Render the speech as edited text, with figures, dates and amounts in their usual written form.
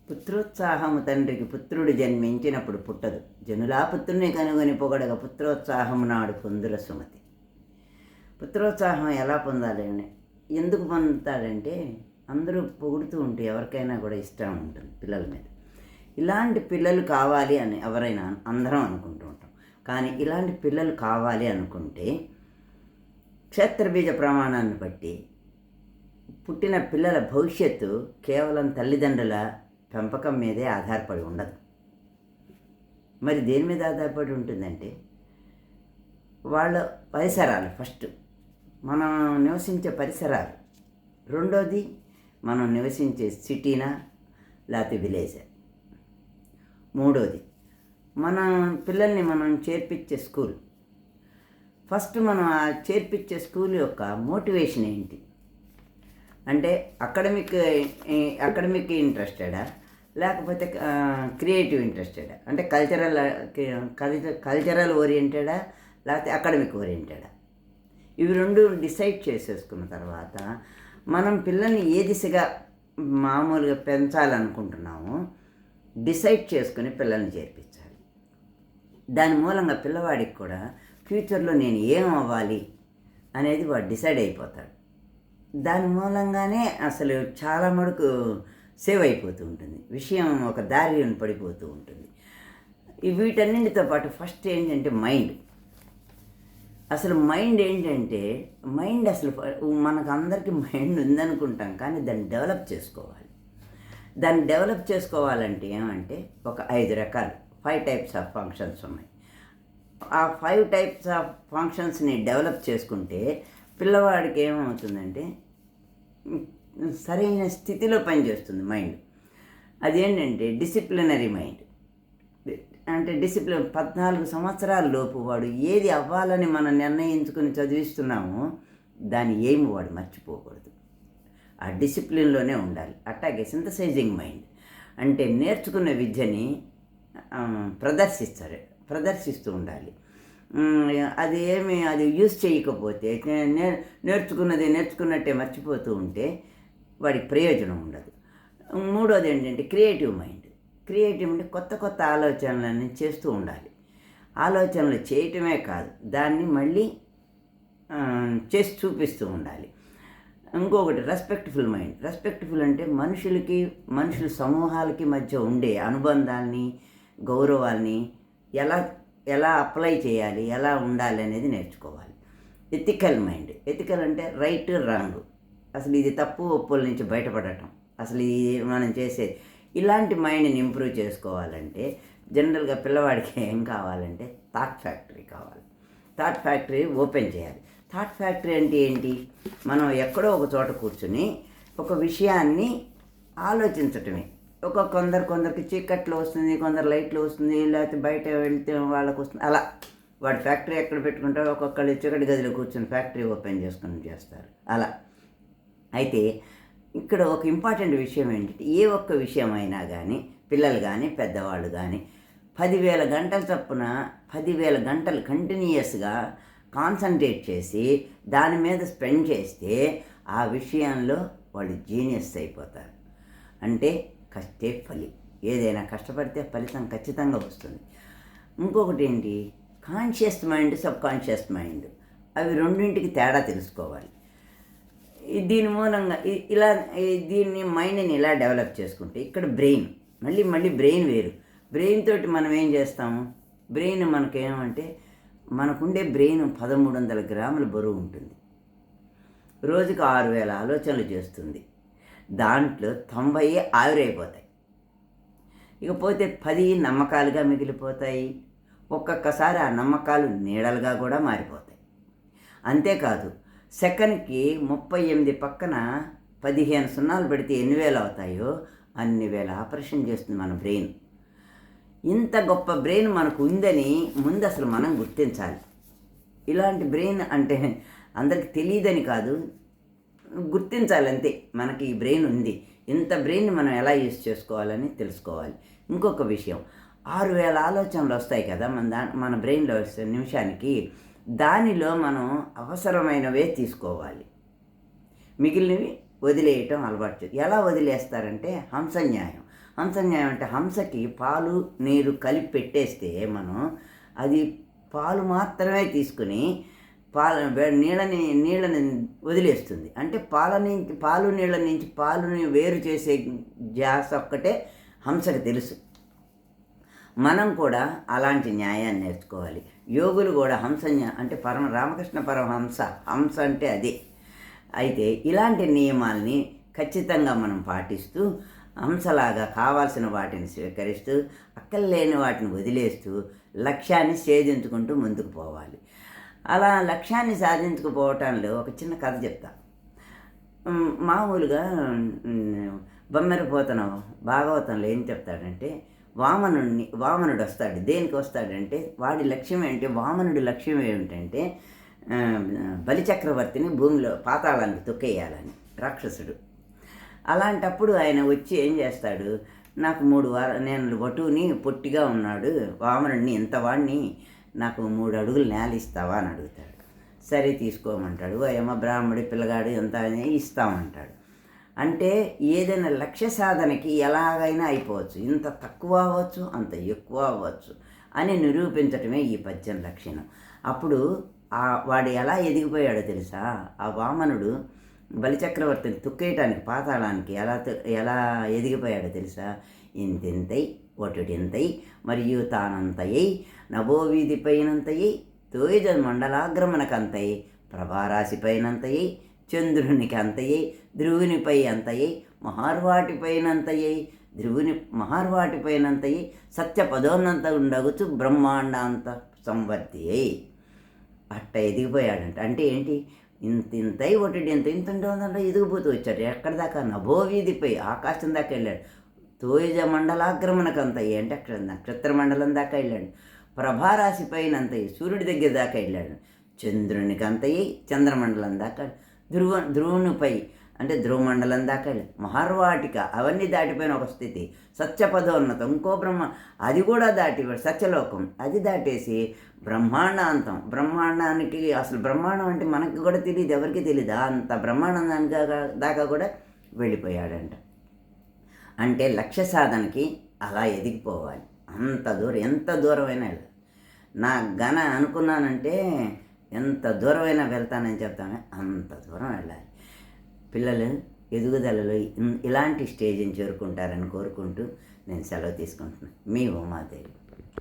పుత్రోత్సాహము తండ్రికి పుత్రుడు జన్మించినప్పుడు పుట్టదు. జనులా పుత్రుని కనుగొని పొగడగ పుత్రోత్సాహము నాడు పొందుర సుమతి. పుత్రోత్సాహం ఎలా పొందాలి అని ఎందుకు పొందుతాడంటే, అందరూ పొగుడుతూ ఉంటే ఎవరికైనా కూడా ఇష్టం ఉంటుంది పిల్లల మీద. ఇలాంటి పిల్లలు కావాలి అని ఎవరైనా అందరం అనుకుంటూ ఉంటాం. కానీ ఇలాంటి పిల్లలు కావాలి అనుకుంటే క్షేత్రబీజ ప్రమాణాన్ని బట్టి పుట్టిన పిల్లల భవిష్యత్తు కేవలం తల్లిదండ్రుల పెంపకం మీదే ఆధారపడి ఉండదు. మరి దేని మీద ఆధారపడి ఉంటుందంటే, వాళ్ళ పరిసరాలు. ఫస్ట్ మనం నివసించే పరిసరాలు, రెండోది మనం నివసించే సిటీనా లేకపోతే విలేజా, మూడోది మన పిల్లల్ని మనం చేర్పించే స్కూల్. ఫస్ట్ మనం ఆ చేర్పించే స్కూల్ యొక్క మోటివేషన్ ఏంటి అంటే, అకాడమిక్ ఇంట్రెస్టెడా లేకపోతే క్రియేటివ్ ఇంట్రెస్టెడా, అంటే కల్చరల్ ఓరియంటెడా లేకపోతే అకాడమిక్ ఓరియంటెడా. ఇవి రెండు డిసైడ్ చేసేసుకున్న తర్వాత మనం పిల్లల్ని ఏ దిశగా మామూలుగా పెంచాలనుకుంటున్నామో డిసైడ్ చేసుకుని పిల్లల్ని చేర్పించాలి. దాని మూలంగా పిల్లవాడికి కూడా ఫ్యూచర్లో నేను ఏం అవ్వాలి అనేది వాడు డిసైడ్ అయిపోతాడు. దాని మూలంగానే అసలు చాలా మటుకు సేవ్ అయిపోతూ ఉంటుంది, విషయం ఒక దారిని పడిపోతూ ఉంటుంది. వీటన్నింటితో పాటు ఫస్ట్ ఏంటంటే మైండ్. అసలు మైండ్ ఏంటంటే, మైండ్ అసలు మనకు అందరికీ మైండ్ ఉందనుకుంటాం, కానీ దాన్ని డెవలప్ చేసుకోవాలి. దాన్ని డెవలప్ చేసుకోవాలంటే ఏమంటే, ఒక 5 రకాలు 5 టైప్స్ ఆఫ్ ఫంక్షన్స్ ఉన్నాయి. ఆ 5 టైప్స్ ఆఫ్ ఫంక్షన్స్ని డెవలప్ చేసుకుంటే పిల్లవాడికి ఏమవుతుందంటే సరైన స్థితిలో పనిచేస్తుంది మైండ్. అదేంటంటే డిసిప్లినరీ మైండ్. అంటే 14 సంవత్సరాల లోపు వాడు ఏది అవ్వాలని మనం నిర్ణయించుకుని చదివిస్తున్నామో దాని ఏమి వాడు మర్చిపోకూడదు, ఆ డిసిప్లిన్లోనే ఉండాలి. అట్లాగే సింథసైజింగ్ మైండ్ అంటే నేర్చుకున్న విద్యని ప్రదర్శిస్తూ ఉండాలి. అది యూజ్ చేయకపోతే నేర్చుకున్నట్టే మర్చిపోతూ ఉంటే వాడికి ప్రయోజనం ఉండదు. మూడోది ఏంటంటే క్రియేటివ్ మైండ్. క్రియేటివ్ అంటే కొత్త ఆలోచనలన్నీ చేస్తూ ఉండాలి. ఆలోచనలు చేయటమే కాదు, దాన్ని మళ్ళీ చేసి చూపిస్తూ ఉండాలి. ఇంకొకటి రెస్పెక్ట్ఫుల్ మైండ్. రెస్పెక్ట్ఫుల్ అంటే మనుషుల సమూహాలకి మధ్య ఉండే అనుబంధాన్ని, గౌరవాన్ని ఎలా అప్లై చేయాలి, ఎలా ఉండాలి అనేది నేర్చుకోవాలి. Ethical mind. ఎథికల్ అంటే రైట్ రాంగ్, అసలు ఇది తప్పు ఒప్పుల నుంచి బయటపడటం, అసలు ఇది మనం చేసే ఇలాంటి మైండ్ని ఇంప్రూవ్ చేసుకోవాలంటే జనరల్గా పిల్లవాడికి ఏం కావాలంటే థాట్ ఫ్యాక్టరీ కావాలి. థాట్ ఫ్యాక్టరీ ఓపెన్ చేయాలి. థాట్ ఫ్యాక్టరీ అంటే ఏంటి? మనం ఎక్కడో ఒక చోట కూర్చుని ఒక విషయాన్ని ఆలోచించటమే. కొందరికి చీకట్లో వస్తుంది, కొందరు లైట్లో వస్తుంది, లేకపోతే బయట వెళ్తే వాళ్ళకు వస్తుంది. అలా వాడు ఫ్యాక్టరీ ఎక్కడ పెట్టుకుంటారో ఒక్కొక్కళ్ళు చీకటి గదిలో కూర్చొని ఫ్యాక్టరీ ఓపెన్ చేసుకుని చేస్తారు. అలా అయితే ఇక్కడ ఒక ఇంపార్టెంట్ విషయం ఏంటంటే, ఏ ఒక్క విషయం అయినా కానీ పిల్లలు కానీ పెద్దవాళ్ళు కానీ 10,000 గంటల చొప్పున 10,000 గంటలు కంటిన్యూయస్గా కాన్సన్ట్రేట్ చేసి దాని మీద స్పెండ్ చేస్తే ఆ విషయంలో వాళ్ళు జీనియస్ అయిపోతారు. అంటే కష్టే ఫలి, ఏదైనా కష్టపడితే ఫలితం ఖచ్చితంగా వస్తుంది. ఇంకొకటి ఏంటి, conscious mind, sub conscious mind, అవి రెండింటికి తేడా తెలుసుకోవాలి. దీని మూలంగా దీన్ని మైండ్ని ఇలా డెవలప్ చేసుకుంటే ఇక్కడ బ్రెయిన్ మళ్ళీ బ్రెయిన్ వేరు. బ్రెయిన్ తోటి మనం ఏం చేస్తాము, బ్రెయిన్ మనకేమంటే మనకుండే బ్రెయిన్ 1,300 గ్రాముల బరువు ఉంటుంది. రోజుకు 6,000 ఆలోచనలు చేస్తుంది. దాంట్లో 90 ఆవిరైపోతాయి. ఇకపోతే 10 నమ్మకాలుగా మిగిలిపోతాయి. ఒక్కొక్కసారి ఆ నమ్మకాలు నీడలుగా కూడా మారిపోతాయి. అంతేకాదు, సెకండ్కి 38 పక్కన 15 సున్నాలు పెడితే ఎన్ని వేలు అవుతాయో అన్ని వేల ఆపరేషన్ చేస్తుంది మన బ్రెయిన్. ఇంత గొప్ప బ్రెయిన్ మనకు ఉందని ముందు అసలు మనం గుర్తించాలి. ఇలాంటి బ్రెయిన్ అంటే అందరికి తెలియదని కాదు, గుర్తించాలి అంతే. మనకి ఈ బ్రెయిన్ ఉంది, ఇంత బ్రెయిన్ మనం ఎలా యూజ్ చేసుకోవాలని తెలుసుకోవాలి. ఇంకొక విషయం, 6,000 ఆలోచనలు వస్తాయి కదా మన బ్రెయిన్లో నిమిషానికి. దానిలో మనం అవసరమైనవే తీసుకోవాలి, మిగిలినవి వదిలేయటం అలవాటు. ఎలా వదిలేస్తారంటే హంస న్యాయం. హంస న్యాయం అంటే హంసకి పాలు నీరు కలిపి పెట్టేస్తే మనం అది పాలు మాత్రమే తీసుకుని నీళ్ళని వదిలేస్తుంది. అంటే పాలు నీళ్ళ నుంచి పాలుని వేరు చేసే ధ్యాస ఒక్కటే హంసకి తెలుసు. మనం కూడా అలాంటి న్యాయాన్ని నేర్చుకోవాలి. యోగులు కూడా అంటే రామకృష్ణ పరమహంస, హంస అంటే అదే. అయితే ఇలాంటి నియమాల్ని ఖచ్చితంగా మనం పాటిస్తూ హంసలాగా కావాల్సిన వాటిని స్వీకరిస్తూ అక్కర్లేని వాటిని వదిలేస్తూ లక్ష్యాన్ని ఛేదించుకుంటూ ముందుకు పోవాలి. అలా లక్ష్యాన్ని సాధించుకుపోవటంలో ఒక చిన్న కథ చెప్తా. మామూలుగా బొమ్మెరపోతన భాగవతంలో ఏం చెప్తాడంటే, వామనుడు వస్తాడు. దేనికి వస్తాడంటే వాడి లక్ష్యం ఏంటి, వామనుడి లక్ష్యం ఏమిటంటే బలిచక్రవర్తిని భూమిలో పాతాళానికి తొక్కేయాలని రాక్షసుడు. అలాంటప్పుడు ఆయన వచ్చి ఏం చేస్తాడు, నాకు 3 వారాలు నేను వటువుని పొట్టిగా ఉన్నాడు వామనుడిని, ఇంతవాడిని నాకు 3 అడుగులు నేల ఇస్తావా అని అడుగుతాడు. సరే తీసుకోమంటాడు. ఏమో బ్రాహ్మడి పిల్లగాడు ఎంత ఇస్తామంటాడు. అంటే ఏదైనా లక్ష్య సాధనకి ఎలాగైనా అయిపోవచ్చు, ఇంత తక్కువ అవ్వచ్చు అంత ఎక్కువ అవ్వచ్చు అని నిరూపించటమే ఈ పద్యం లక్షణం. అప్పుడు వాడు ఎలా ఎదిగిపోయాడో తెలుసా, ఆ వామనుడు బలిచక్రవర్తిని తొక్కేయటానికి పాతాళానికి ఎలా ఎదిగిపోయాడో తెలుసా, ఇంతింతై ఒటుడింతై మరియు తానంతయై నభోవీధి పైనంతయై తోయజ మండలాగ్రమణకంతై ప్రభారాశిపైనంతయై చంద్రునికి అంతయ్యై ధ్రువునిపై అంతయ్యై మహార్వాటిపైనంతయ్యై సత్య పదోన్నంత ఉండవచ్చు బ్రహ్మాండాంత సంవర్తి అయి అట్ట ఎదిగిపోయాడంట. అంటే ఏంటి, ఇంతై ఒకటి ఇంత ఉంటుందంటే ఎదిగిపోతూ వచ్చాడు. ఎక్కడి దాకా, నభోవీధిపై ఆకాశం దాకా వెళ్ళాడు. తోయజ మండలాగ్రమణకంతయ్యి అంటే అక్కడ నక్షత్ర మండలం దాకా వెళ్ళాడు. ప్రభారాశి పైన అంతయ్యి సూర్యుడి దగ్గర దాకా వెళ్ళాడు. చంద్రునికి అంతయ్యి చంద్రమండలం దాకా, ధ్రువునిపై అంటే ధ్రువమండలం దాకా వెళ్ళాడు. మహర్వాటిక అవన్నీ దాటిపోయిన ఒక స్థితి. సత్యపదోన్నతం ఇంకో అది కూడా దాటి సత్యలోకం అది దాటేసి బ్రహ్మాండాంతం, బ్రహ్మాండానికి అసలు బ్రహ్మాండం అంటే మనకి కూడా తెలియదు, ఎవరికి తెలియదు, అంత బ్రహ్మాండం దాకా కూడా వెళ్ళిపోయాడంట. అంటే లక్ష్య సాధనకి అలా ఎదిగిపోవాలి. అంత దూరం, ఎంత దూరమైనా వెళ్ళాలి. నా అనుకున్నానంటే ఎంత దూరమైనా వెళ్తానని చెప్తానే అంత దూరం వెళ్ళాలి. పిల్లలు ఎదుగుదలలో ఇలాంటి స్టేజ్ని చేరుకుంటారని కోరుకుంటూ నేను సెలవు తీసుకుంటున్నాను. మీ ఉమాదేవి.